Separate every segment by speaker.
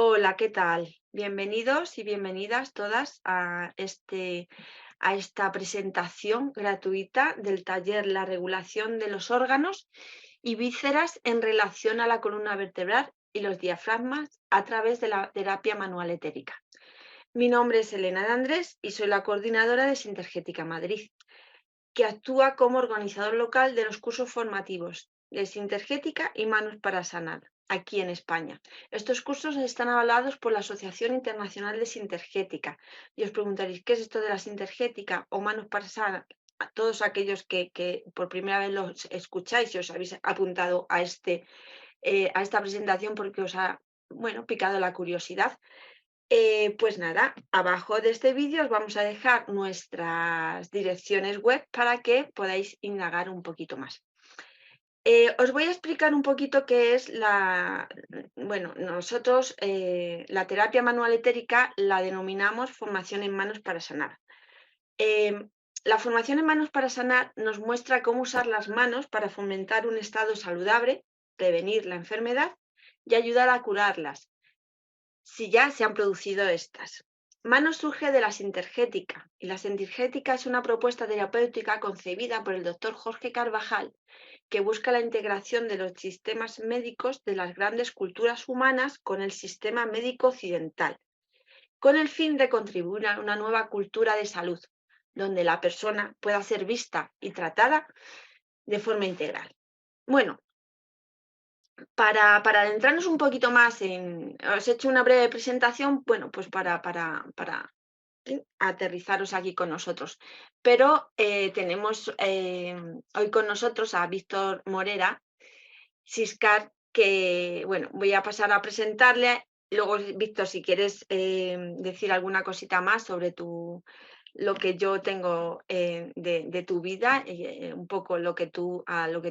Speaker 1: Hola, ¿qué tal? Bienvenidos y bienvenidas todas a esta presentación gratuita del taller La regulación de los órganos y vísceras en relación a la columna vertebral y los diafragmas a través de la terapia manual etérica. Mi nombre es Elena de Andrés y soy la coordinadora de Sintergética Madrid, que actúa como organizador local de los cursos formativos de Sintergética y Manos para Sanar, aquí en España. Estos cursos están avalados por la Asociación Internacional de Sintergética. Y os preguntaréis, ¿qué es esto de la Sintergética o Manos para Sanar? A todos aquellos que por primera vez los escucháis y os habéis apuntado a esta presentación porque os ha, bueno, picado la curiosidad. Pues nada, abajo de este vídeo os vamos a dejar nuestras direcciones web para que podáis indagar un poquito más. Os voy a explicar un poquito qué es bueno, nosotros la terapia manual etérica la denominamos formación en manos para sanar. La formación en manos para sanar nos muestra cómo usar las manos para fomentar un estado saludable, prevenir la enfermedad y ayudar a curarlas si ya se han producido estas. Manos surge de la sintergética, y la sintergética es una propuesta terapéutica concebida por el doctor Jorge Carvajal, que busca la integración de los sistemas médicos de las grandes culturas humanas con el sistema médico occidental, con el fin de contribuir a una nueva cultura de salud, donde la persona pueda ser vista y tratada de forma integral. Bueno, para adentrarnos un poquito más os he hecho una breve presentación, bueno, pues para aterrizaros aquí con nosotros. Pero tenemos hoy con nosotros a Víctor Morera Siscar, que, bueno, voy a pasar a presentarle. Luego, Víctor, si quieres decir alguna cosita más sobre lo que yo tengo de tu vida, un poco a lo que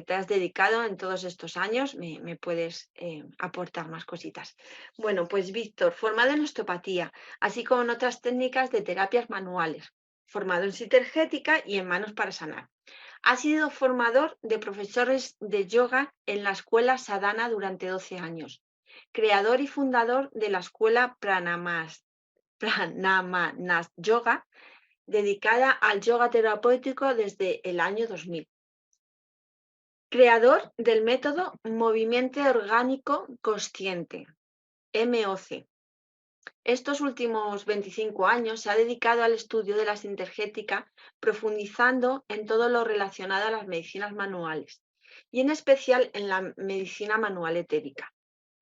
Speaker 1: te has dedicado en todos estos años, me puedes aportar más cositas. Bueno, pues Víctor, formado en osteopatía, así como en otras técnicas de terapias manuales, formado en sintergética y en manos para sanar. Ha sido formador de profesores de yoga en la escuela Sadhana durante 12 años, creador y fundador de la escuela Pranamanas Yoga, dedicada al yoga terapéutico desde el año 2000. Creador del método Movimiento Orgánico Consciente, MOC. Estos últimos 25 años se ha dedicado al estudio de la sintergética, profundizando en todo lo relacionado a las medicinas manuales y en especial en la medicina manual etérica.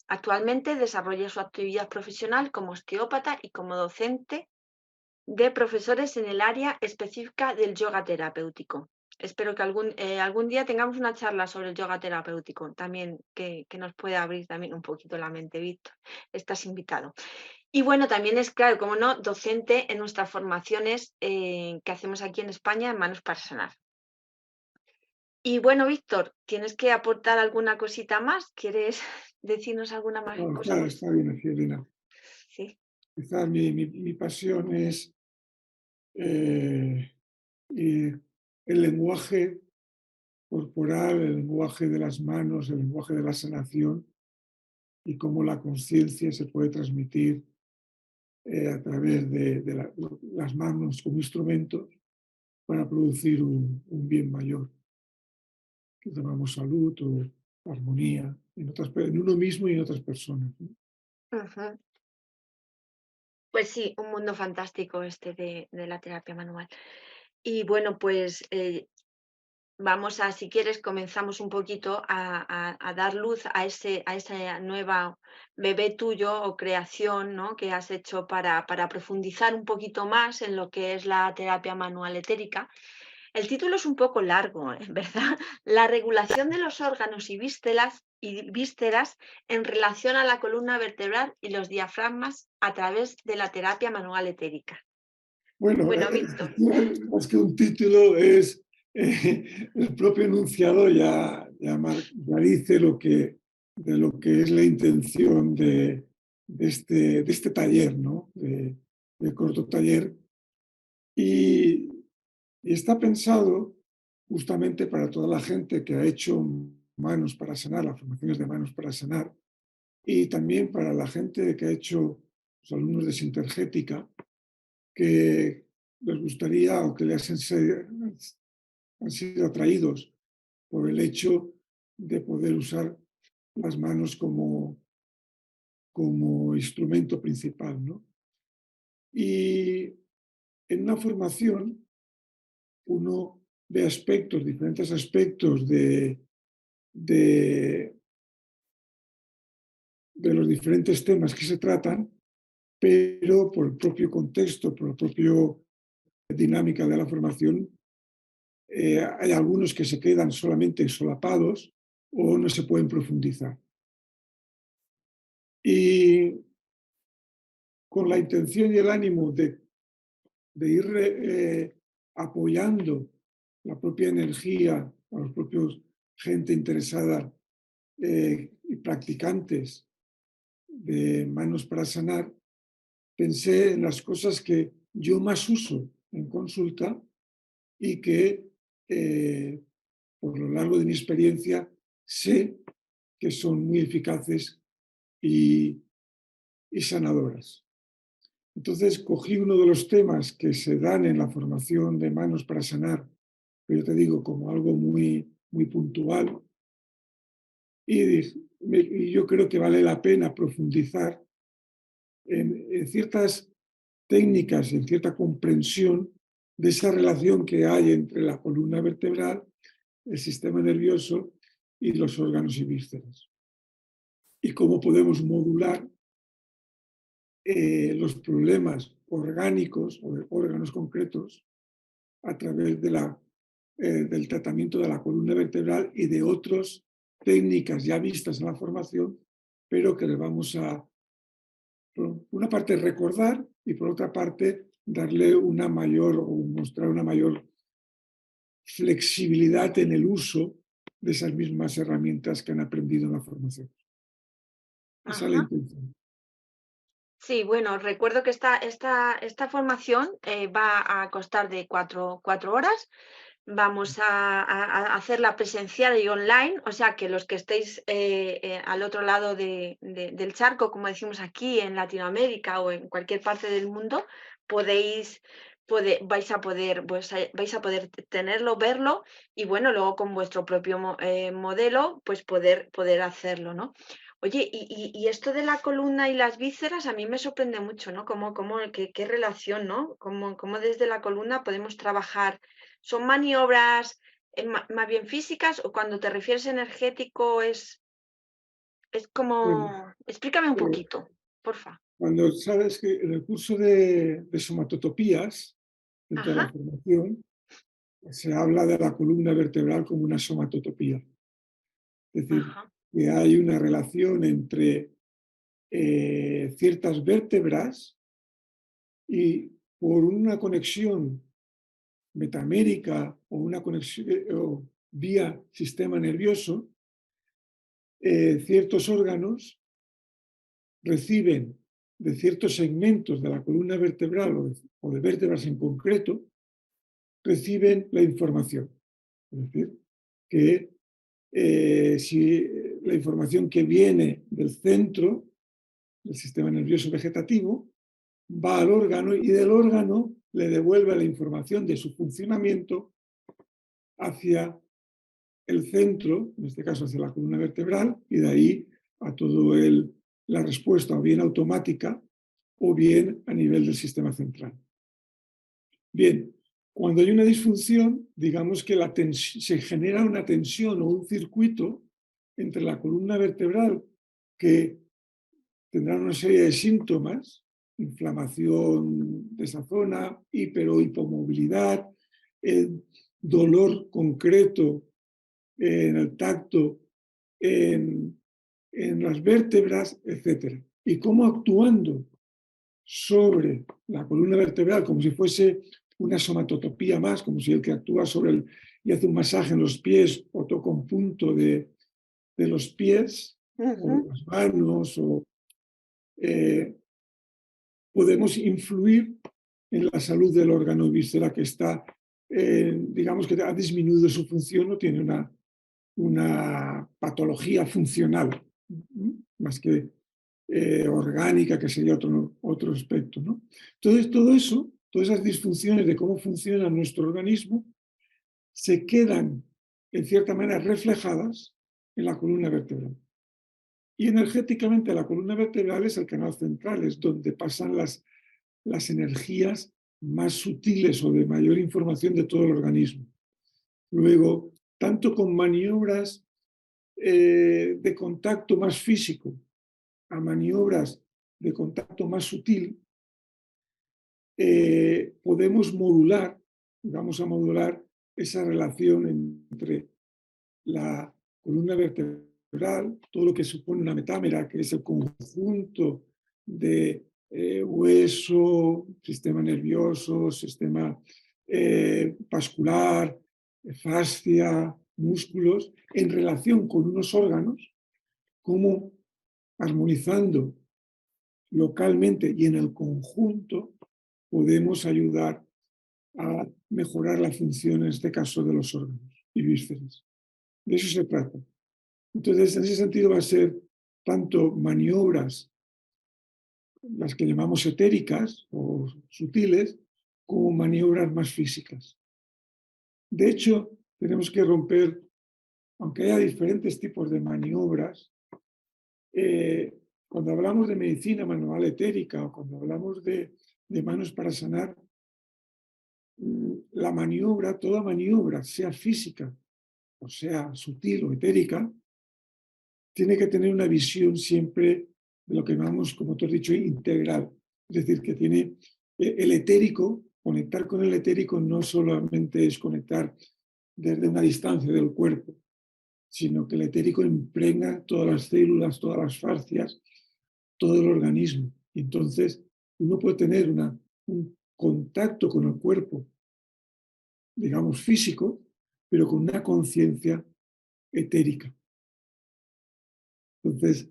Speaker 1: Actualmente desarrolla su actividad profesional como osteópata y como docente de profesores en el área específica del yoga terapéutico. Espero que algún día tengamos una charla sobre el yoga terapéutico, también que nos pueda abrir también un poquito la mente, Víctor. Estás invitado. Y bueno, también es, claro, como no, docente en nuestras formaciones que hacemos aquí en España en Manos para Sanar. Y bueno, Víctor, ¿tienes que aportar alguna cosita más? ¿Quieres decirnos alguna
Speaker 2: No,
Speaker 1: cosa más?
Speaker 2: está bien así, Elena.
Speaker 1: Sí.
Speaker 2: Quizás mi pasión es eh, y el lenguaje corporal, el lenguaje de las manos, el lenguaje de la sanación y cómo la conciencia se puede transmitir a través de las manos como instrumentos para producir un bien mayor, que llamamos salud o armonía en uno mismo y en otras personas, ¿no?
Speaker 1: Ujú. Pues sí, un mundo fantástico este de la terapia manual. Y bueno, pues vamos a, si quieres, comenzamos un poquito a dar luz a esa nueva bebé tuyo o creación, ¿no?, que has hecho para profundizar un poquito más en lo que es la terapia manual etérica. El título es un poco largo, ¿verdad? La regulación de los órganos y vísceras en relación a la columna vertebral y los diafragmas a través de la terapia manual etérica.
Speaker 2: Bueno,
Speaker 1: Bueno, Víctor.
Speaker 2: más que un título es el propio enunciado ya dice de lo que es la intención de este taller, ¿no? De corto taller. Y, y está pensado justamente para toda la gente que ha hecho manos para sanar, las formaciones de manos para sanar, y también para la gente que ha hecho, los alumnos de Sintergética, que les gustaría o que han sido atraídos por el hecho de poder usar las manos como instrumento principal, ¿no? Y en una formación uno ve aspectos, diferentes aspectos de, de los diferentes temas que se tratan, pero por el propio contexto, por la propia dinámica de la formación, hay algunos que se quedan solamente solapados o no se pueden profundizar. Y con la intención y el ánimo de ir apoyando la propia energía a los propios gente interesada y practicantes de manos para sanar, pensé en las cosas que yo más uso en consulta y que por lo largo de mi experiencia sé que son muy eficaces y, y sanadoras. Entonces cogí uno de los temas que se dan en la formación de manos para sanar, pero yo te digo como algo muy, muy puntual, y yo creo que vale la pena profundizar en ciertas técnicas, en cierta comprensión de esa relación que hay entre la columna vertebral, el sistema nervioso y los órganos y vísceras. Y cómo podemos modular los problemas orgánicos o de órganos concretos a través del tratamiento de la columna vertebral y de otras técnicas ya vistas en la formación, pero que le vamos a, por una parte, recordar y por otra parte, darle una mayor o mostrar una mayor flexibilidad en el uso de esas mismas herramientas que han aprendido en la formación. Esa es la
Speaker 1: Ajá.
Speaker 2: intención.
Speaker 1: Sí, bueno, recuerdo que esta formación va a costar de cuatro horas. Vamos a hacerla presencial y online, o sea que los que estéis al otro lado del charco, como decimos aquí en Latinoamérica o en cualquier parte del mundo, podéis, vais a poder tenerlo, verlo y bueno, luego con vuestro propio modelo, pues poder hacerlo, ¿no? Oye, y esto de la columna y las vísceras a mí me sorprende mucho, ¿no? Qué relación, ¿no? Cómo desde la columna podemos trabajar. ¿Son maniobras más bien físicas o cuando te refieres energético es
Speaker 2: Bueno,
Speaker 1: como... Explícame un
Speaker 2: eh,
Speaker 1: poquito, porfa.
Speaker 2: cuando sabes que en el curso de somatotopías, dentro de la
Speaker 1: Ajá,
Speaker 2: formación, se habla de la columna vertebral como una somatotopía. Es decir,
Speaker 1: ajá,
Speaker 2: que hay una relación entre ciertas vértebras y por una conexión metamérica o una conexión o vía sistema nervioso, ciertos órganos reciben de ciertos segmentos de la columna vertebral o de vértebras en concreto, reciben la información. Es decir, que si la información que viene del centro del sistema nervioso vegetativo va al órgano y del órgano le devuelve la información de su funcionamiento hacia el centro, en este caso hacia la columna vertebral, y de ahí a todo la respuesta o bien automática o bien a nivel del sistema central. Bien, cuando hay una disfunción, digamos que se genera una tensión o un circuito entre la columna vertebral que tendrá una serie de síntomas, inflamación de esa zona, hiper o hipomovilidad, dolor concreto en el tacto, en, en las vértebras, etcétera. Y cómo actuando sobre la columna vertebral, como si fuese una somatotopía más, como si el que actúa sobre y hace un masaje en los pies o toca un punto de los pies o de
Speaker 1: ujú,
Speaker 2: las manos, o eh, podemos influir en la salud del órgano víscera que está, digamos que ha disminuido su función o tiene una patología funcional, más que orgánica, que sería otro aspecto, ¿no? Entonces, todo eso, todas esas disfunciones de cómo funciona nuestro organismo, se quedan, en cierta manera, reflejadas en la columna vertebral. Y energéticamente la columna vertebral es el canal central, es donde pasan las energías más sutiles o de mayor información de todo el organismo. Luego, tanto con maniobras de contacto más físico a maniobras de contacto más sutil, podemos modular, vamos a modular esa relación entre la columna vertebral, todo lo que supone una metámera, que es el conjunto de hueso, sistema nervioso, sistema vascular, fascia, músculos, en relación con unos órganos, como armonizando localmente y en el conjunto podemos ayudar a mejorar la función, en este caso, de los órganos y vísceras. De eso se trata. Entonces, en ese sentido va a ser tanto maniobras, las que llamamos etéricas o sutiles, como maniobras más físicas. De hecho, tenemos que romper, aunque haya diferentes tipos de maniobras, cuando hablamos de medicina manual etérica o cuando hablamos de manos para sanar, la maniobra, toda maniobra, sea física o sea sutil o etérica, tiene que tener una visión siempre de lo que llamamos, como tú has dicho, integral. Es decir, que tiene el etérico, conectar con el etérico no solamente es conectar desde una distancia del cuerpo, sino que el etérico impregna todas las células, todas las fascias, todo el organismo. Y entonces uno puede tener un contacto con el cuerpo, digamos, físico, pero con una conciencia etérica. Entonces,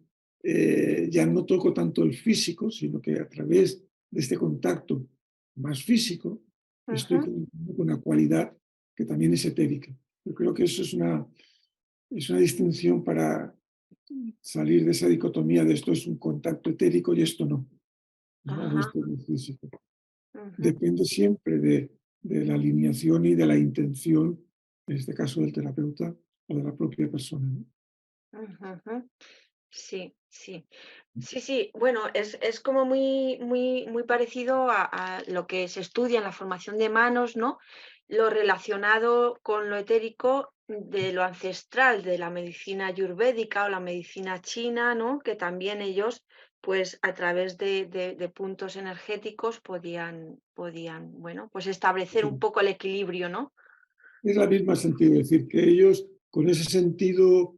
Speaker 2: ya no toco tanto el físico, sino que a través de este contacto más físico, estoy
Speaker 1: Ujú.
Speaker 2: con una cualidad que también es etérica. Yo creo que eso es una distinción para salir de esa dicotomía de esto es un contacto etérico y esto no, ¿no? O
Speaker 1: Ajá.
Speaker 2: esto es físico.
Speaker 1: Ujú,
Speaker 2: Depende siempre de la alineación y de la intención, en este caso del terapeuta o de la propia persona, ¿no?
Speaker 1: ujú, ujú. Sí, sí. Sí, sí. Bueno, es como muy parecido a lo que se estudia en la formación de manos, ¿no? Lo relacionado con lo etérico de lo ancestral, de la medicina ayurvédica o la medicina china, ¿no? Que también ellos, pues a través de puntos energéticos podían, bueno, pues establecer un
Speaker 2: Sí.
Speaker 1: poco el equilibrio, ¿no?
Speaker 2: Es la misma sentido, es decir, que ellos con ese sentido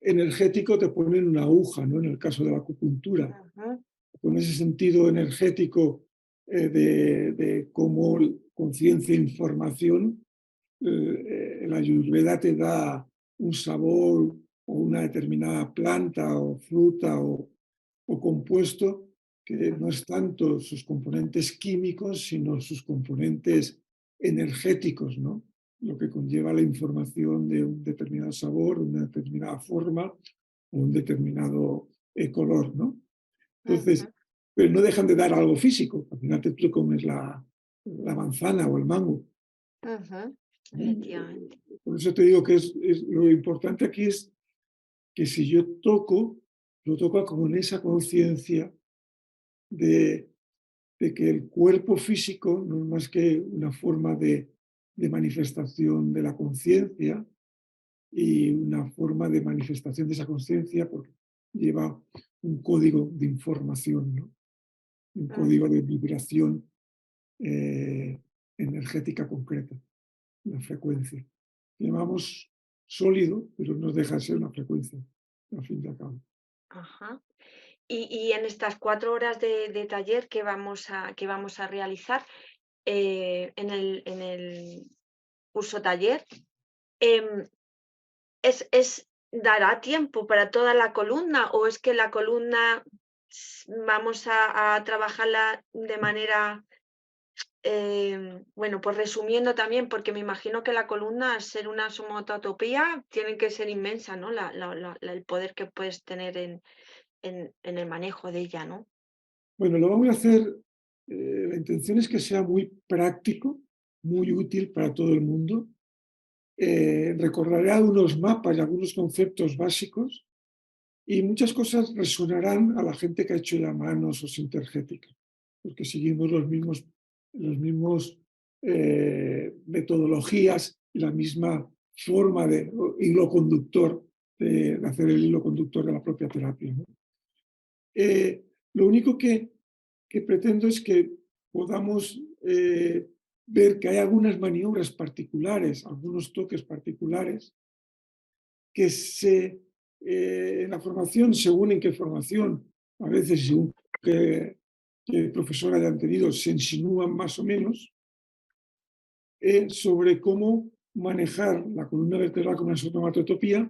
Speaker 2: energético te ponen una aguja, ¿no? En el caso de la acupuntura,
Speaker 1: Ujú,
Speaker 2: con ese sentido energético de cómo conciencia e información, la ayurveda te da un sabor o una determinada planta o fruta o compuesto que no es tanto sus componentes químicos, sino sus componentes energéticos, ¿no? Lo que conlleva la información de un determinado sabor, una determinada forma o un determinado color, ¿no?
Speaker 1: ujú,
Speaker 2: Entonces, pero no dejan de dar algo físico. Al final tú comes la manzana o el mango.
Speaker 1: ujú.
Speaker 2: ¿Eh?
Speaker 1: Efectivamente.
Speaker 2: Por eso te digo que lo importante aquí es que si yo toco, lo toco como en esa conciencia de, de que el cuerpo físico no es más que una forma de manifestación de la conciencia y una forma de manifestación de esa conciencia porque lleva un código de información, ¿no? Un código
Speaker 1: Ujú.
Speaker 2: de vibración eh, energética concreta, una frecuencia. Llamamos sólido, pero no deja de ser una frecuencia, al fin y al cabo.
Speaker 1: Ajá. Y en estas 4 horas de taller que vamos a realizar, en el curso taller, em, ¿dará tiempo para toda la columna o es que la columna vamos a trabajarla de manera, bueno, pues resumiendo también, porque me imagino que la columna, al ser una somatotatopía, tiene que ser inmensa, ¿no? El poder que puedes tener en el manejo de ella, ¿no?
Speaker 2: Bueno, lo vamos a hacer, la intención es que sea muy práctico, muy útil para todo el mundo. Recordaré algunos mapas y algunos conceptos básicos y muchas cosas resonarán a la gente que ha hecho ya manos o sintergética, porque seguimos los mismos metodologías y la misma forma de hilo conductor, de hacer el hilo conductor de la propia terapia, ¿no? Lo único que pretendo es que podamos ver que hay algunas maniobras particulares, algunos toques particulares, que en la formación, según en qué formación, a veces según qué profesor hayan tenido, se insinúan más o menos, sobre cómo manejar la columna vertebral con una sotomatotopía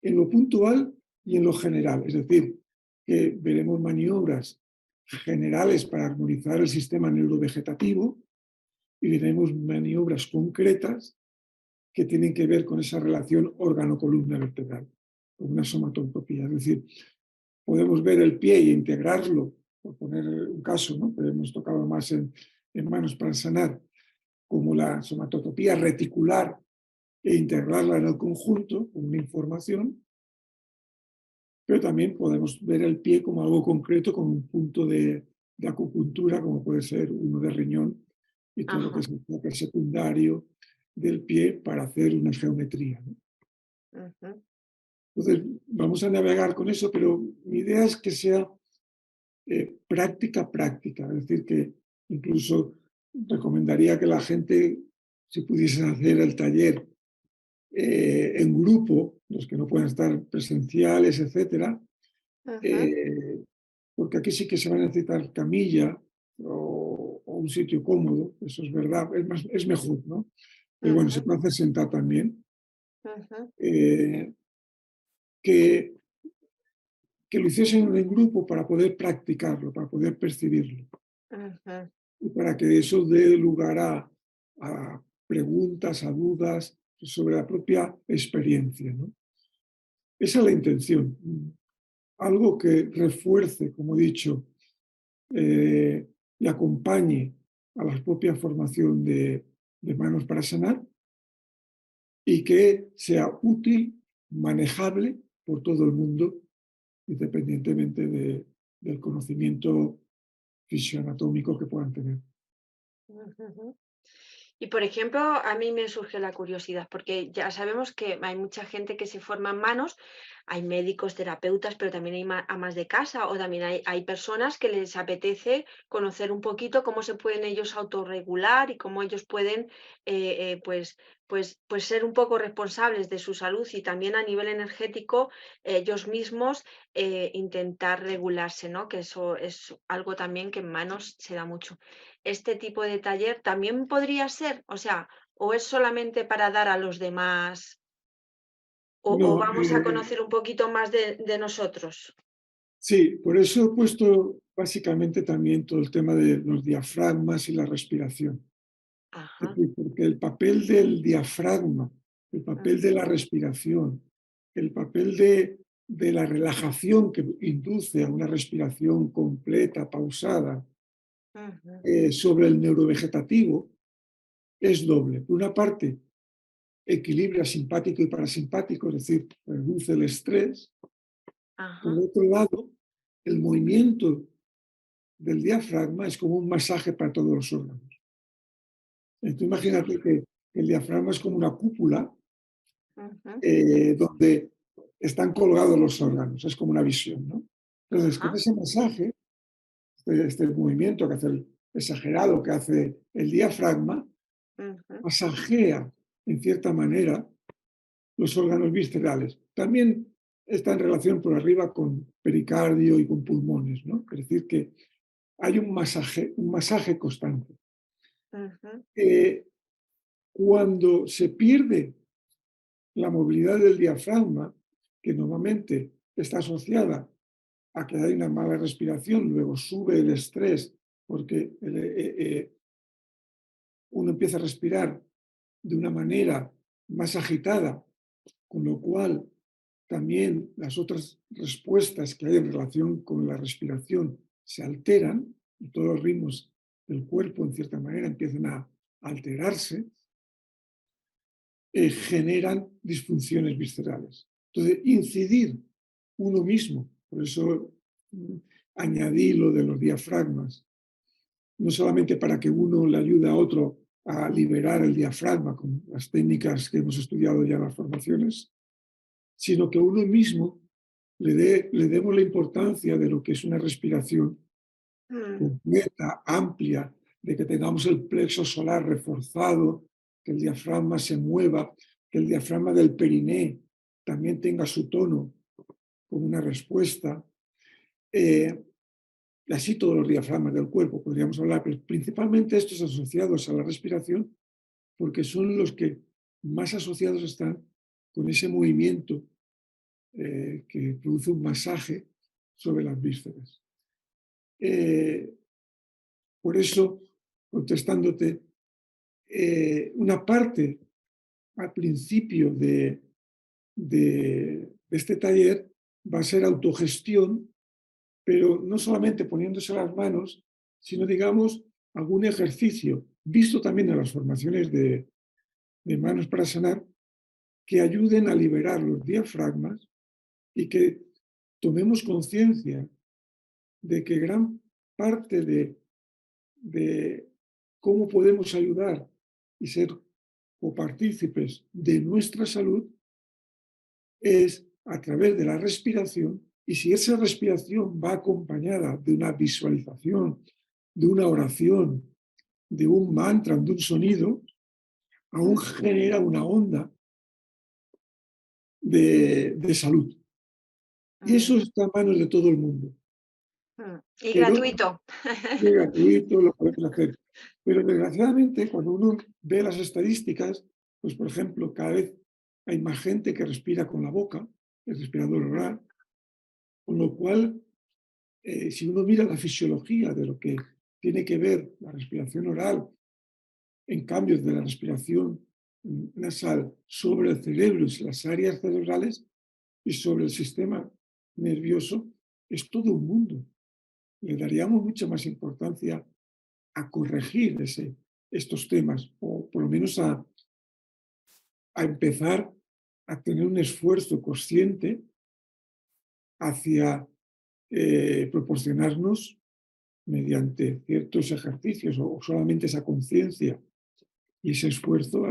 Speaker 2: en lo puntual y en lo general. Es decir, que veremos maniobras generales para armonizar el sistema neurovegetativo y veremos maniobras concretas que tienen que ver con esa relación órgano-columna vertebral, con una somatotopía. Es decir, podemos ver el pie e integrarlo, por poner un caso, ¿no?, que hemos tocado más en manos para sanar, como la somatotopía reticular e integrarla en el conjunto, con una información, pero también podemos ver el pie como algo concreto, como un punto de acupuntura, como puede ser uno de riñón, y todo lo que
Speaker 1: Ajá,
Speaker 2: es el toque secundario del pie para hacer una geometría, ¿no?
Speaker 1: ujú,
Speaker 2: Entonces, vamos a navegar con eso, pero mi idea es que sea práctica, práctica. Es decir, que incluso recomendaría que la gente, si pudiesen hacer el taller en grupo, los que no pueden estar presenciales, etcétera,
Speaker 1: ujú,
Speaker 2: eh, porque aquí sí que se va a necesitar camilla o un sitio cómodo, eso es verdad, es mejor, ¿no? Pero bueno, se
Speaker 1: ujú,
Speaker 2: puede hacer sentar también.
Speaker 1: ujú,
Speaker 2: eh, que, que lo hiciesen en grupo para poder practicarlo, para poder percibirlo
Speaker 1: ujú,
Speaker 2: y para que eso dé lugar a preguntas, a dudas sobre la propia experiencia, ¿no? Esa es la intención. Algo que refuerce, como he dicho, y acompañe a la propia formación de manos para sanar y que sea útil, manejable por todo el mundo, independientemente del conocimiento fisioanatómico que puedan tener.
Speaker 1: ujú. Y por ejemplo, a mí me surge la curiosidad, porque ya sabemos que hay mucha gente que se forma en manos, hay médicos, terapeutas, pero también hay amas de casa o también hay personas que les apetece conocer un poquito cómo se pueden ellos autorregular y cómo ellos pueden pues ser un poco responsables de su salud y también a nivel energético ellos mismos intentar regularse, ¿no? Que eso es algo también que en manos se da mucho. Este tipo de taller también podría ser, o sea, o es solamente para dar a los demás, o
Speaker 2: No,
Speaker 1: vamos a conocer un poquito más de nosotros.
Speaker 2: sí, por eso he puesto básicamente también todo el tema de los diafragmas y la respiración. Es
Speaker 1: Ajá,
Speaker 2: decir, porque el papel del diafragma, el papel de
Speaker 1: ujú,
Speaker 2: la respiración, el papel de la relajación que induce a una respiración completa, pausada,
Speaker 1: ujú,
Speaker 2: sobre el neurovegetativo, es doble. Por una parte, equilibra simpático y parasimpático, es decir, reduce el estrés. Por
Speaker 1: ajá,
Speaker 2: otro lado, el movimiento del diafragma es como un masaje para todos los órganos. Entonces,
Speaker 1: ajá,
Speaker 2: imagínate que el diafragma es como una cúpula
Speaker 1: ujú,
Speaker 2: donde están colgados los órganos, es como una visión, ¿no? Entonces, con
Speaker 1: ajá,
Speaker 2: ese masaje, este movimiento que hace el exagerado que hace el diafragma,
Speaker 1: ujú,
Speaker 2: masajea en cierta manera los órganos viscerales. También está en relación por arriba con pericardio y con pulmones, ¿no? Es decir, que hay un masaje constante.
Speaker 1: ujú,
Speaker 2: Eh, Cuando se pierde la movilidad del diafragma, que normalmente está asociada a que hay una mala respiración, luego sube el estrés porque uno empieza a respirar de una manera más agitada, con lo cual también las otras respuestas que hay en relación con la respiración se alteran y todos los ritmos del cuerpo, en cierta manera, empiezan a alterarse, generan disfunciones viscerales. Entonces, incidir uno mismo, por eso añadí lo de los diafragmas, no solamente para que uno le ayude a otro a liberar el diafragma con las técnicas que hemos estudiado ya en las formaciones, sino que uno mismo le demos la importancia de lo que es una respiración
Speaker 1: Mm,
Speaker 2: completa, amplia, de que tengamos el plexo solar reforzado, que el diafragma se mueva, que el diafragma del periné también tenga su tono como una respuesta. Y así todos los diafragmas del cuerpo, podríamos hablar, pero principalmente estos asociados a la respiración, porque son los que más asociados están con ese movimiento que produce un masaje sobre las vísceras. Eh, por eso, contestándote, una parte al principio de este taller va a ser autogestión, pero no solamente poniéndose las manos, sino, digamos, algún ejercicio, visto también en las formaciones de manos para sanar, que ayuden a liberar los diafragmas y que tomemos conciencia de que gran parte de cómo podemos ayudar y ser copartícipes de nuestra salud es a través de la respiración, y si esa respiración va acompañada de una visualización, de una oración, de un mantra, de un sonido, aún genera una onda de salud. Y
Speaker 1: mm,
Speaker 2: eso está en manos de todo el mundo.
Speaker 1: Y
Speaker 2: Pero
Speaker 1: gratuito.
Speaker 2: es gratuito, lo podemos hacer. Pero desgraciadamente, cuando uno ve las estadísticas, pues por ejemplo, cada vez hay más gente que respira con la boca, el respirador oral, con lo cual, si uno mira la fisiología de lo que tiene que ver la respiración oral en cambios de la respiración nasal sobre el cerebro y las áreas cerebrales y sobre el sistema nervioso, es todo un mundo. Le daríamos mucha más importancia a corregir estos temas, o por lo menos a empezar a tener un esfuerzo consciente hacia proporcionarnos mediante ciertos ejercicios o solamente esa conciencia y ese esfuerzo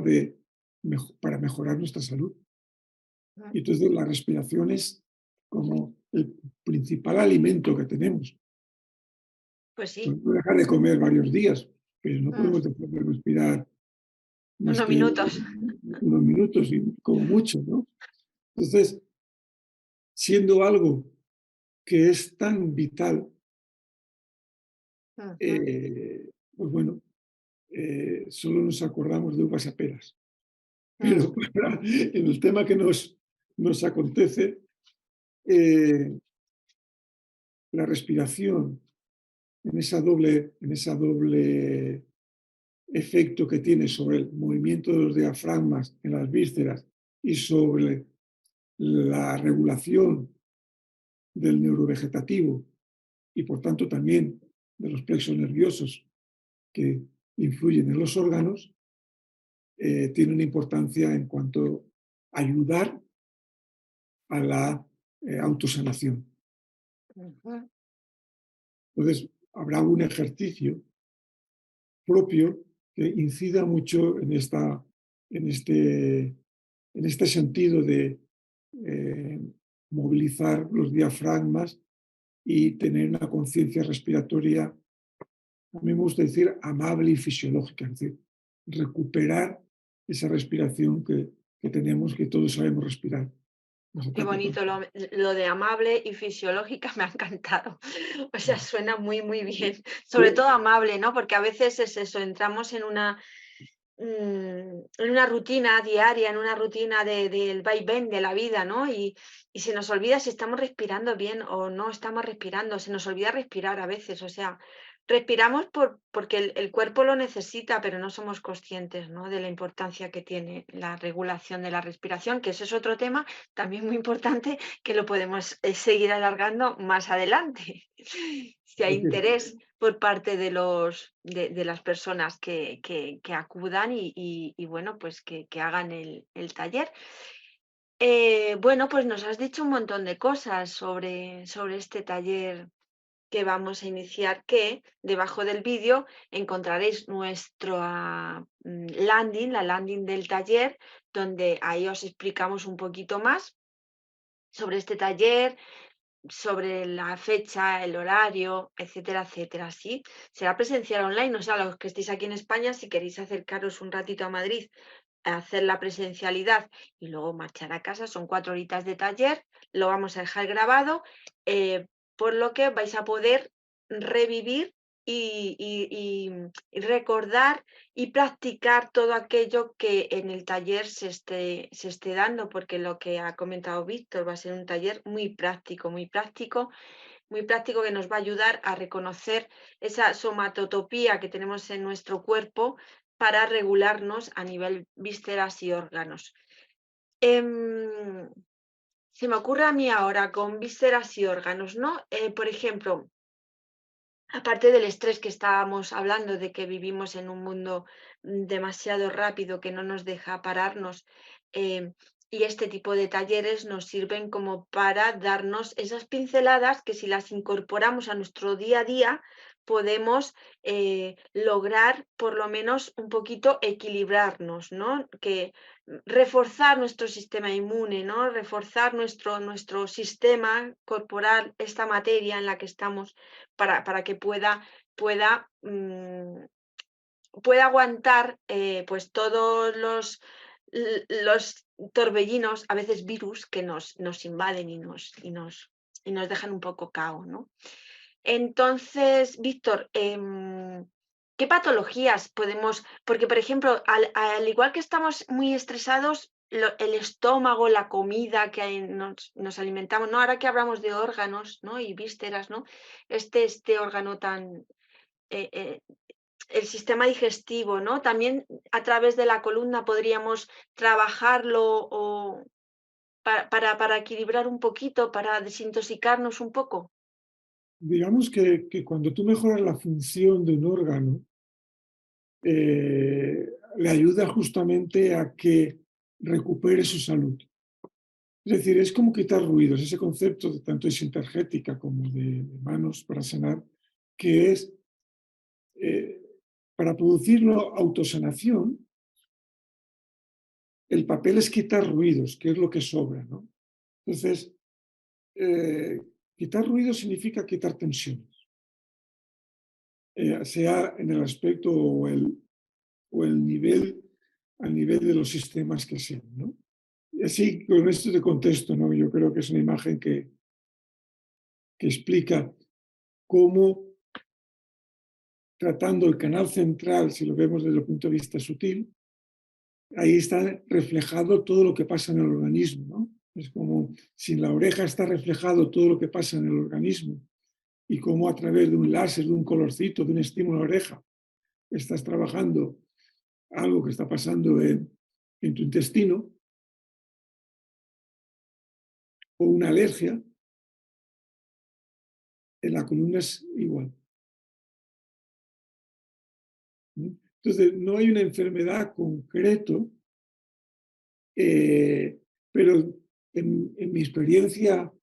Speaker 2: para mejorar nuestra salud. Y entonces la respiración es como el principal alimento que tenemos.
Speaker 1: Pues sí,
Speaker 2: Podemos dejar de comer varios días, pero no
Speaker 1: mm,
Speaker 2: podemos dejar de respirar más
Speaker 1: unos
Speaker 2: que
Speaker 1: minutos.
Speaker 2: unos minutos y como mucho, ¿no? Entonces, siendo algo que es tan vital,
Speaker 1: Ujú,
Speaker 2: pues bueno, solo nos acordamos de uvas y peras.
Speaker 1: mm,
Speaker 2: Pero en el tema que nos acontece, eh, la respiración, en esa doble efecto que tiene sobre el movimiento de los diafragmas en las vísceras y sobre la regulación del neurovegetativo y por tanto también de los plexos nerviosos que influyen en los órganos, tiene una importancia en cuanto a ayudar a la autosanación.
Speaker 1: ujú.
Speaker 2: Entonces, habrá un ejercicio propio que incida mucho en este sentido de eh, movilizar los diafragmas y tener una conciencia respiratoria, a mí me gusta decir, amable y fisiológica, es decir, recuperar esa respiración que tenemos, que todos sabemos respirar. Nos
Speaker 1: Qué
Speaker 2: ataque con-
Speaker 1: bonito lo de amable y fisiológica, me ha encantado. O sea, suena muy, muy bien. Sobre
Speaker 2: Pero,
Speaker 1: todo amable, ¿no? Porque a veces es eso, entramos en una rutina diaria, en una rutina del vaivén de la vida, ¿no? Y se nos olvida si estamos respirando bien o no estamos respirando, se nos olvida respirar a veces, o sea, respiramos porque el cuerpo lo necesita, pero no somos conscientes, ¿no?, de la importancia que tiene la regulación de la respiración, que ese es otro tema también muy importante que lo podemos, seguir alargando más adelante, si hay
Speaker 2: Ok.
Speaker 1: interés por parte de los de las personas que acudan y bueno, pues que hagan el taller. Bueno, pues nos has dicho un montón de cosas sobre este taller que vamos a iniciar, que debajo del vídeo encontraréis nuestra landing, la landing del taller, donde ahí os explicamos un poquito más sobre este taller, sobre la fecha, el horario, etcétera, etcétera. Sí, será presencial online, o sea, los que estéis aquí en España, si queréis acercaros un ratito a Madrid a hacer la presencialidad y luego marchar a casa, son 4 horitas de taller, lo vamos a dejar grabado, por lo que vais a poder revivir y recordar y practicar todo aquello que en el taller se esté dando, porque lo que ha comentado Víctor va a ser un taller muy práctico, muy práctico, muy práctico, que nos va a ayudar a reconocer esa somatotopía que tenemos en nuestro cuerpo para regularnos a nivel vísceras y órganos. Em, Se me ocurre a mí ahora con vísceras y órganos, ¿no? Por ejemplo, aparte del estrés que estábamos hablando, de que vivimos en un mundo demasiado rápido que no nos deja pararnos, y este tipo de talleres nos sirven como para darnos esas pinceladas que, si las incorporamos a nuestro día a día, podemos lograr por lo menos un poquito equilibrarnos, ¿no? Que reforzar nuestro sistema inmune, ¿no? Reforzar nuestro sistema corporal, esta materia en la que estamos, para que pueda aguantar, pues todos los torbellinos, a veces virus, que nos invaden y nos dejan un poco cao, ¿no? Entonces, Víctor, ¿qué patologías podemos? Porque, por ejemplo, al igual que estamos muy estresados, el estómago, la comida que nos alimentamos, ¿no? Ahora que hablamos de órganos, ¿no? Y vísceras, ¿no? Este órgano tan, eh, eh, el sistema digestivo, ¿no? También a través de la columna podríamos trabajarlo, o para equilibrar un poquito, para desintoxicarnos un poco.
Speaker 2: Digamos que cuando tú mejoras la función de un órgano, le ayuda justamente a que recupere su salud. Es decir, es como quitar ruidos, ese concepto de tanto de sintergética como de manos para sanar, que es, eh, para producirlo autosanación, el papel es quitar ruidos, que es lo que sobra, ¿no? Entonces, eh, quitar ruidos significa quitar tensiones, sea en el aspecto o el nivel, al nivel de los sistemas que sean, ¿no? Y así, con esto de contexto, ¿no? Yo creo que es una imagen que explica cómo, tratando el canal central, si lo vemos desde el punto de vista sutil, ahí está reflejado todo lo que pasa en el organismo, ¿no? Es como si en la oreja está reflejado todo lo que pasa en el organismo, y cómo a través de un láser, de un colorcito, de un estímulo a la oreja, estás trabajando algo que está pasando en tu intestino, o una alergia, en la columna es igual. ¿No? Entonces, no hay una enfermedad concreto, pero en mi experiencia,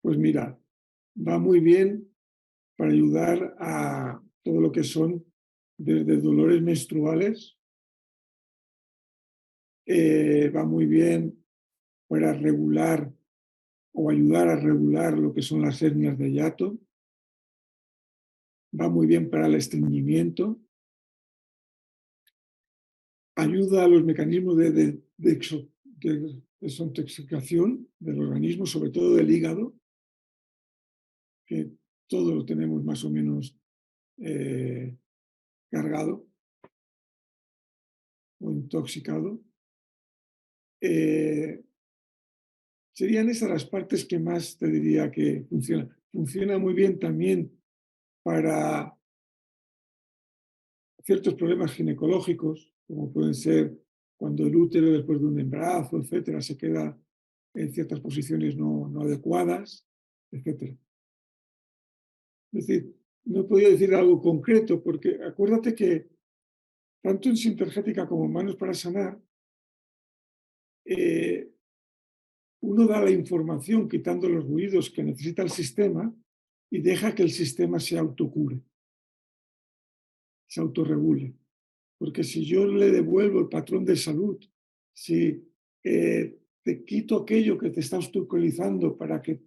Speaker 2: pues mira, va muy bien para ayudar a todo lo que son desde dolores menstruales, va muy bien para regular o ayudar a regular lo que son las hernias de hiato, va muy bien para el estreñimiento, ayuda a los mecanismos de desintoxicación del organismo, sobre todo del hígado, que todos lo tenemos más o menos eh, cargado o intoxicado. Eh, Serían esas las partes que más te diría que funcionan. Funciona muy bien también para ciertos problemas ginecológicos, como pueden ser cuando el útero después de un embarazo, etcétera, se queda en ciertas posiciones no adecuadas, etcétera. Es decir, no he podido decir algo concreto porque acuérdate que tanto en Sintergética como en Manos para Sanar, eh, uno da la información quitando los ruidos que necesita el sistema y deja que el sistema se autocure, se autorregule. Porque si yo le devuelvo el patrón de salud, si te quito aquello que te está obstaculizando para que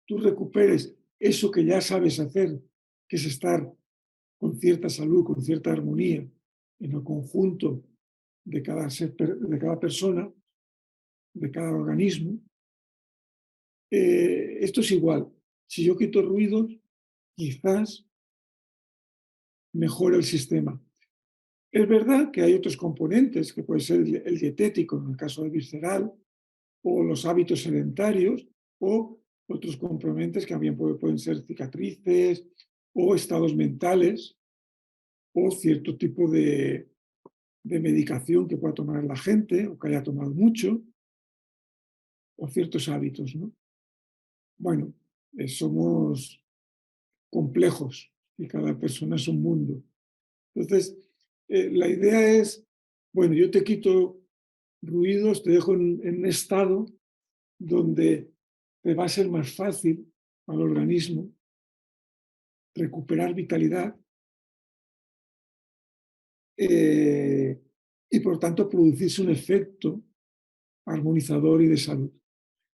Speaker 2: tú recuperes eso que ya sabes hacer, que es estar con cierta salud, con cierta armonía en el conjunto de cada, de cada persona, de cada organismo, esto es igual. Si yo quito ruidos, quizás mejore el sistema. Es verdad que hay otros componentes, que puede ser el dietético, en el caso de visceral, o los hábitos sedentarios, o otros componentes que también pueden ser cicatrices, o estados mentales, o cierto tipo de medicación que pueda tomar la gente, o que haya tomado mucho, o ciertos hábitos, ¿no? Bueno, somos complejos y cada persona es un mundo. Entonces, la idea es, bueno, yo te quito ruidos, te dejo en un estado donde te va a ser más fácil al organismo recuperar vitalidad eh, y por tanto producirse un efecto armonizador y de salud.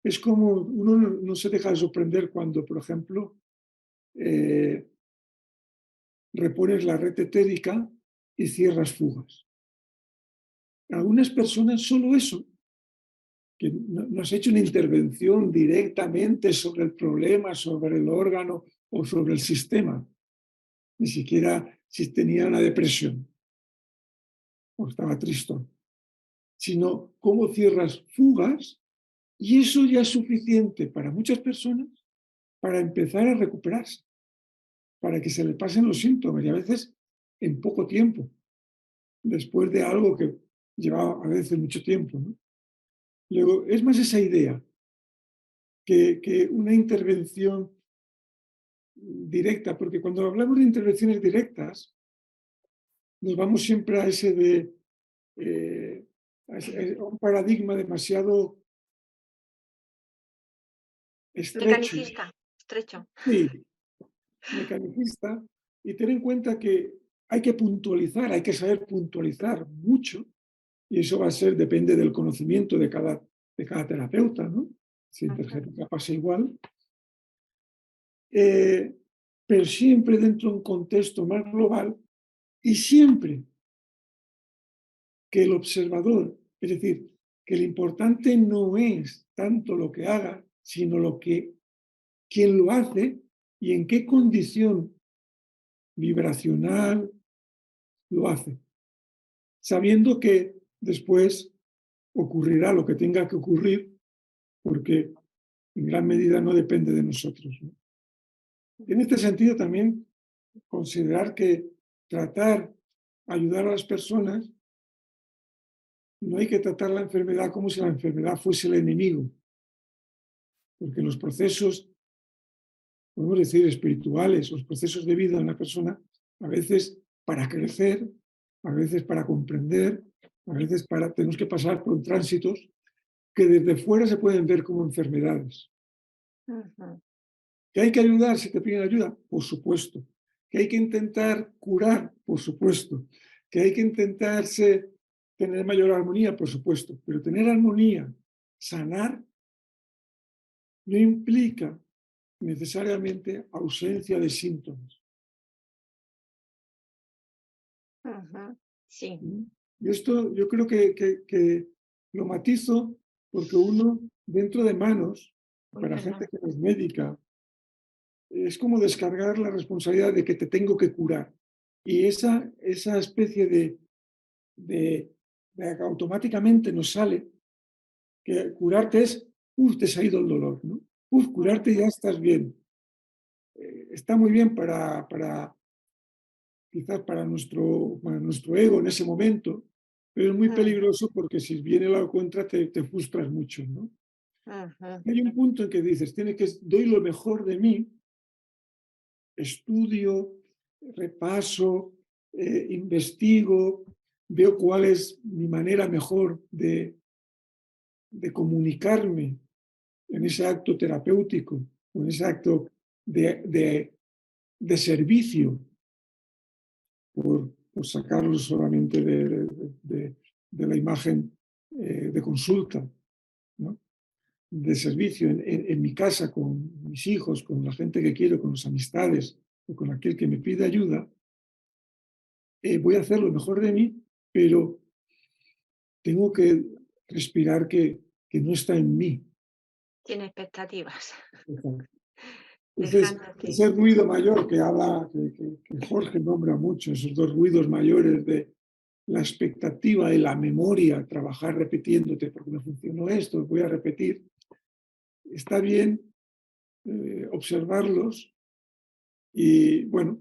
Speaker 2: Es como uno no se deja de sorprender cuando, por ejemplo, eh, repones la red etérica y cierras fugas. Algunas personas solo eso, que no has hecho una intervención directamente sobre el problema, sobre el órgano o sobre el sistema, ni siquiera si tenía una depresión o estaba tristón, sino cómo cierras fugas y eso ya es suficiente para muchas personas para empezar a recuperarse, para que se le pasen los síntomas y a veces en poco tiempo, después de algo que llevaba a veces mucho tiempo, ¿no? Luego, es más esa idea que una intervención directa, porque cuando hablamos de intervenciones directas, nos vamos siempre a ese de a un paradigma demasiado estrecho,
Speaker 1: Mecanicista, estrecho.
Speaker 2: sí, mecanicista, y tener en cuenta que hay que puntualizar, hay que saber puntualizar mucho, y eso va a ser, depende del conocimiento de cada terapeuta, ¿no? Si
Speaker 1: Ujú.
Speaker 2: Intergética pasa igual, pero siempre dentro de un contexto más global y siempre que el observador, es decir, que lo importante no es tanto lo que haga, sino lo que quién lo hace y en qué condición vibracional lo hace, sabiendo que después ocurrirá lo que tenga que ocurrir, porque en gran medida no depende de nosotros, ¿no? En este sentido también considerar que tratar, ayudar a las personas, no hay que tratar la enfermedad como si la enfermedad fuese el enemigo, porque los procesos, podemos decir, espirituales, los procesos de vida de una persona, a veces para crecer, a veces para comprender, a veces tenemos que pasar por tránsitos que desde fuera se pueden ver como enfermedades.
Speaker 1: Ujú.
Speaker 2: ¿Que hay que ayudar si te piden ayuda? Por supuesto. ¿Que hay que intentar curar? Por supuesto. ¿Que hay que intentarse tener mayor armonía? Por supuesto. Pero tener armonía, sanar, no implica necesariamente ausencia de síntomas.
Speaker 1: Ujú. Sí,
Speaker 2: ¿Mm? Y esto yo creo que lo matizo porque uno, dentro de manos,
Speaker 1: uy,
Speaker 2: para gente
Speaker 1: perdón.
Speaker 2: que no es médica, es como descargar la responsabilidad de que te tengo que curar. Y esa especie de que automáticamente nos sale que curarte es, te se ha ido el dolor, ¿no? Curarte
Speaker 1: Ujú.
Speaker 2: ya estás bien. Está muy bien quizás para nuestro ego en ese momento, pero es muy
Speaker 1: mm,
Speaker 2: peligroso porque si viene la contra te frustras mucho, ¿no?
Speaker 1: ujú,
Speaker 2: Hay un punto en que dices, doy lo mejor de mí, estudio, repaso, investigo, veo cuál es mi manera mejor de comunicarme en ese acto terapéutico, o en ese acto de servicio, por sacarlo solamente de la imagen de consulta, ¿no? De servicio en mi casa, con mis hijos, con la gente que quiero, con las amistades o con aquel que me pide ayuda, voy a hacer lo mejor de mí, pero tengo que respirar que no está en mí.
Speaker 1: Tiene expectativas,
Speaker 2: Entonces,
Speaker 1: dejándote.
Speaker 2: ese ruido mayor que habla, que Jorge nombra mucho, esos dos ruidos mayores de la expectativa y la memoria, trabajar repitiéndote, porque me funcionó esto, voy a repetir, está bien observarlos y, bueno,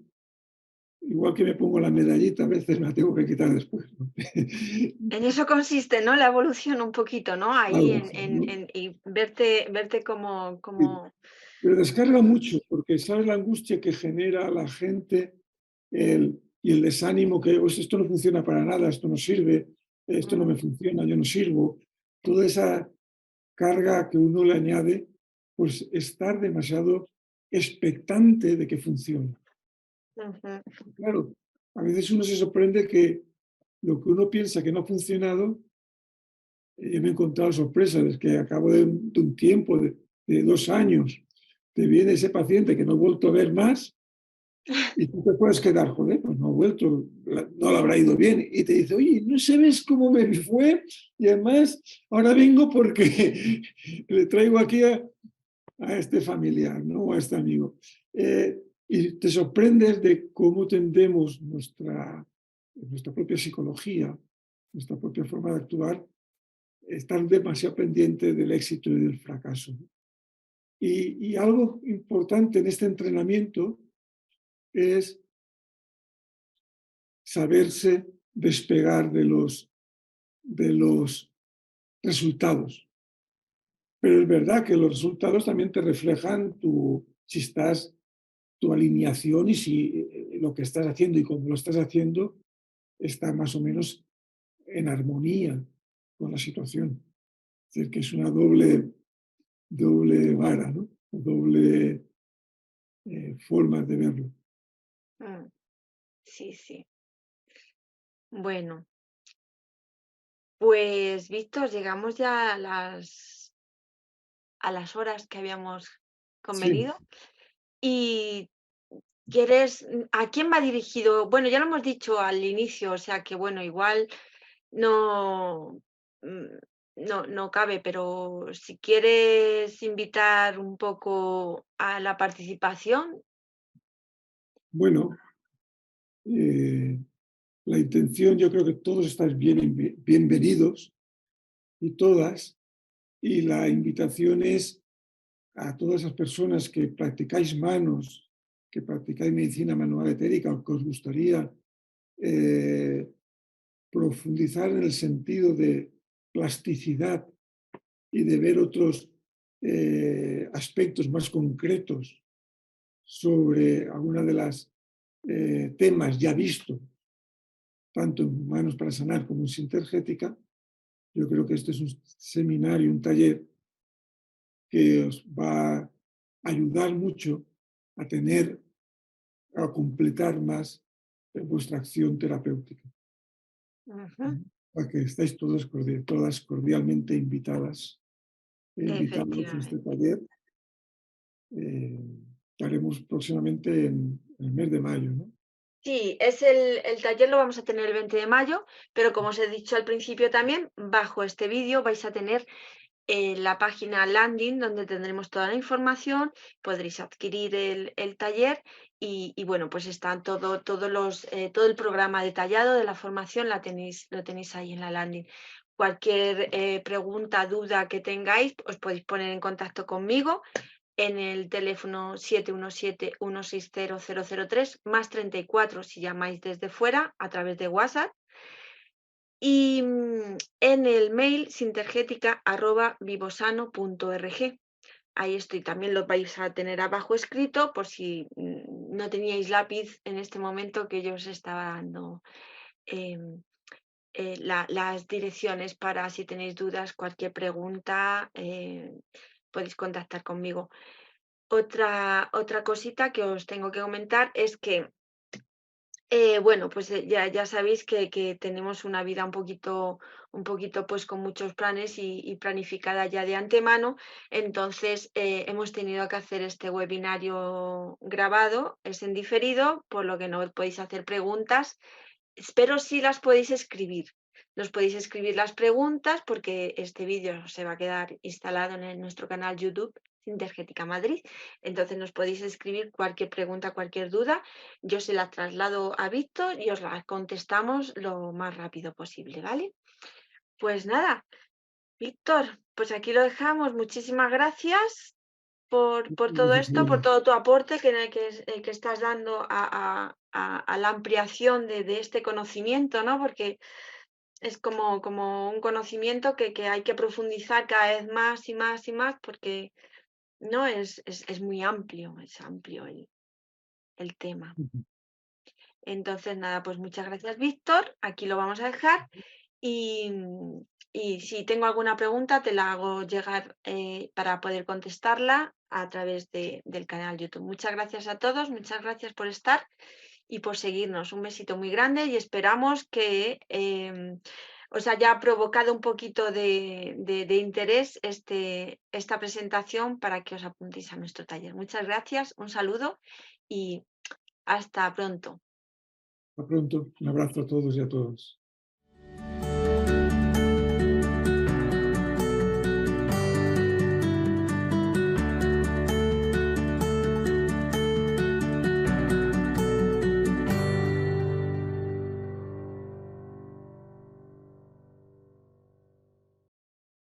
Speaker 2: igual que me pongo la medallita, a veces me la tengo que quitar después, ¿no?
Speaker 1: En eso consiste, ¿no? La evolución un poquito, ¿no? Ahí
Speaker 2: Algo así, ¿no?
Speaker 1: y verte como
Speaker 2: Pero descarga mucho, porque sabes la angustia que genera a la gente y el desánimo que "Pues esto no funciona para nada, esto no sirve, esto no
Speaker 1: mm,
Speaker 2: me funciona, yo no sirvo". Toda esa carga que uno le añade, pues estar demasiado expectante de que funcione.
Speaker 1: ujú,
Speaker 2: Claro, a veces uno se sorprende que lo que uno piensa que no ha funcionado, yo me he encontrado sorpresas, es que a cabo de un tiempo, de 2 años, te viene ese paciente que no he vuelto a ver más. Y tú te puedes quedar, joder, pues no ha vuelto, no le habrá ido bien. Y te dice, oye, ¿no sabes cómo me fue? Y además, ahora vengo porque le traigo aquí a este familiar, ¿no? O a este amigo. Y te sorprendes de cómo tendemos nuestra propia psicología, nuestra propia forma de actuar, estar demasiado pendiente del éxito y del fracaso. Y algo importante en este entrenamiento es saberse despegar de los resultados. Pero es verdad que los resultados también te reflejan si estás, tu alineación y si lo que estás haciendo y cómo lo estás haciendo está más o menos en armonía con la situación. Es decir, que es una doble vara, ¿no? Doble forma de verlo.
Speaker 1: mm, sí, sí. Bueno, pues, Víctor, llegamos ya a las horas que habíamos
Speaker 2: Sí,
Speaker 1: convenido. Y ¿a quién va dirigido? Bueno, ya lo hemos dicho al inicio, o sea que bueno, igual no, mm, no cabe, pero si quieres invitar un poco a la participación,
Speaker 2: bueno, eh, la intención, yo creo que todos estáis bienvenidos y todas, y la invitación es a todas esas personas que practicáis manos, que practicáis medicina manual etérica o que os gustaría eh, profundizar en el sentido de plasticidad y de ver otros aspectos más concretos sobre alguna de las temas ya vistos, tanto en Manos para Sanar como en Sintergética. Yo creo que este es un seminario, un taller que os va a ayudar mucho a tener, a completar más vuestra acción terapéutica.
Speaker 1: ujú,
Speaker 2: A que estáis todas cordialmente invitadas e invitados a este
Speaker 1: efectivamente.
Speaker 2: taller que haremos próximamente en el mes de mayo, ¿no?
Speaker 1: Sí, el taller lo vamos a tener el 20 de mayo, pero como os he dicho al principio también, bajo este vídeo vais a tener la página landing donde tendremos toda la información, podréis adquirir el taller y bueno, pues está todo el programa detallado de la formación lo tenéis ahí en la landing. Cualquier pregunta, duda que tengáis, os podéis poner en contacto conmigo en el teléfono 717-160-003, más 34 si llamáis desde fuera a través de WhatsApp. Y en el mail sintergética@vivosano.org. Ahí estoy, también lo vais a tener abajo escrito por si no teníais lápiz en este momento que yo os estaba dando em, las direcciones para si tenéis dudas, cualquier pregunta, podéis contactar conmigo. Otra cosita que os tengo que comentar es que bueno, pues ya sabéis que tenemos una vida un poquito pues con muchos planes y planificada ya de antemano. Entonces hemos tenido que hacer este webinario grabado, es en diferido, por lo que no podéis hacer preguntas, pero sí las podéis escribir. Nos podéis escribir las preguntas porque este vídeo se va a quedar instalado en nuestro canal YouTube Sintergética Madrid. Entonces nos podéis escribir cualquier pregunta, cualquier duda. Yo se la traslado a Víctor y os la contestamos lo más rápido posible, ¿vale? Pues nada, Víctor, pues aquí lo dejamos. Muchísimas gracias por todo
Speaker 2: Gracias a
Speaker 1: esto, por
Speaker 2: Dios.
Speaker 1: todo tu aporte que estás dando a la ampliación de este conocimiento, ¿no? Porque es como un conocimiento que hay que profundizar cada vez más y más y más, porque no es muy amplio, es amplio el tema. Entonces, nada, pues muchas gracias, Víctor. Aquí lo vamos a dejar. Y, y si tengo alguna pregunta, te la hago llegar para poder contestarla a través del canal YouTube. Muchas gracias a todos, muchas gracias por estar y por seguirnos. Un besito muy grande y esperamos que os haya provocado un poquito de interés esta presentación para que os apuntéis a nuestro taller. Muchas gracias, un saludo y hasta pronto.
Speaker 2: Hasta pronto. Un abrazo a todos y a todas.